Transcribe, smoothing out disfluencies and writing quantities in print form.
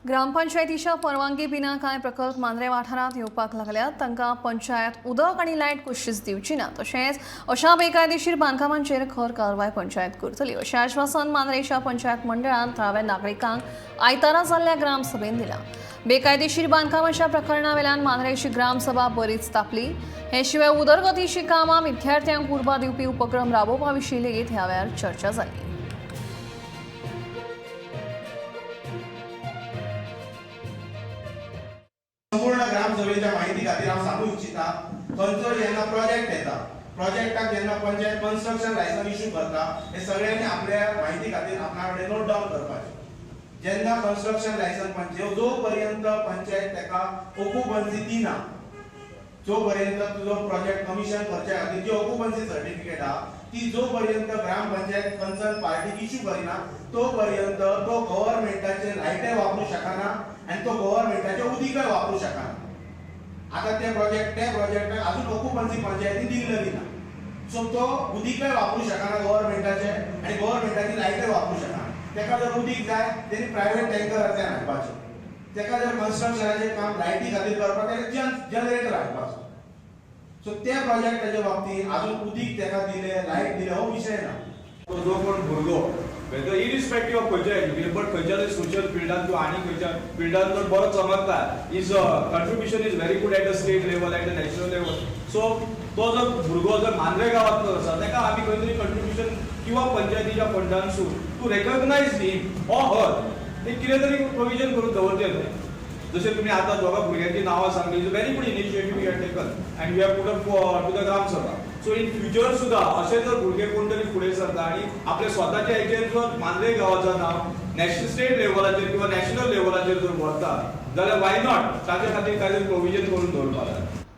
ग्रामपंचायतीच्या परवानगी बिना कांय प्रकल्प मांद्रे वाठारांत येवपाक लागल्यात तांकां पंचायत उदक आनी लायट कशीच दिवची ना। तशेंच अशा बेकायदेशीर बांदकामांचेर खर कारवाय पंचायत करतली अशें आश्वासन मांद्रेच्या पंचायत मंडळान थळाव्या नागरिकांक आयतारा जाल्ल्या ग्रामसभेत दिलां। बेकायदेशीर बांदकामाच्या प्रकरणा वेल्यान मांद्रेची ग्रामसभा बरीच तापली। हे शिवाय उदरगतीची कामां विद्यार्थ्यांक उर्बा दिवपी उपक्रम राबोवपा विशीं लेगीत ह्या वेळार चर्चा जाली। संपूर्ण ग्रामसभेच्या माहिती खातीर हांव सांगूंक इच्छिता, खंयचो जेन्ना प्रोजेक्ट येता, प्रोजेक्टाक जेन्ना पंचायत कन्स्ट्रक्शन लायसन इश्यू करता, हे सगळ्यांनी आपल्या माहिती खातीर आपणा कडेन नोट डावन करपाचें। जेन्ना कन्स्ट्रक्शन लायसन जो पर्यंत पंचायत तेका ऑक्युपन्सी दिना, जो पर्यंत तुजो प्रोजेक्ट कमिशन करचे खातीर जी ऑक्युपन्सी सर्टिफिकेट आहा ती जो पर्यंत ग्रामपंचायत कन्सर्न पार्टीक इश्यू करिना तो पर्यंत तो गव्हर्नमेंटाचे लायटे वापरू शकना आणि तो गव्हर्नमेंटाचे उदीकय वापरू शकना। आता ते प्रोजेक्टाक अजून ऑक्युपन्सी पंचायतीन दिलेली ना, सो तो उदीकय वापरू शकना गव्हर्नमेंटाचे आणि गव्हर्नमेंटाची लायटय वापरू शकना। तेका जर उदीक जाय तेनी प्रायव्हेट टँकरांतल्यान हाडपाचें, तेका जर कन्स्ट्रक्शनाचे काम लायटी खातीर करपाक तेका जनरेटर हाडपाचो। सो त्या प्रोजेक्टाच्या बाबतीत अजून उदीक तेका दिले, लायट दिले हो विषय ना। तो जो कोण भुरगो वेदर इरिस्पेक्टिव्ह ऑफ खंयच्या एज्युकेशन बट खंयच्या सोशल फिल्डान तूं आनी खंयच्या फिल्डान जर बरो चमकता is contribution is very good at the state level at the national level. So तो जर भुरगो जर मांद्रे गांवांत आसा तेका आमी खंय तरी कंट्रिब्युशन किंवा पंचायतीच्या फंडानसून टू रेकग्नायज हिम ऑर हर एक कितें तरी प्रोविजन करून दवरचें। जशें तुम्ही आता दोगा भुरग्यांची नांवां सांगली, is a very good initiative you have taken and you have put to the gram sabha. So in future सुद्धा असे जर भुरगे कोण तरी फुडें सरता आणि आपल्या स्वताच्या हेचेर जर मांद्रे गांवाचं नांव नॅशनल स्टेट लेवलाचेर किंवा नॅशनल लेवलाचेर जर व्हरता जाल्यार वाय नॉट ताचे खातीर काय तरी प्रोविजन करून दवरपाक जाय।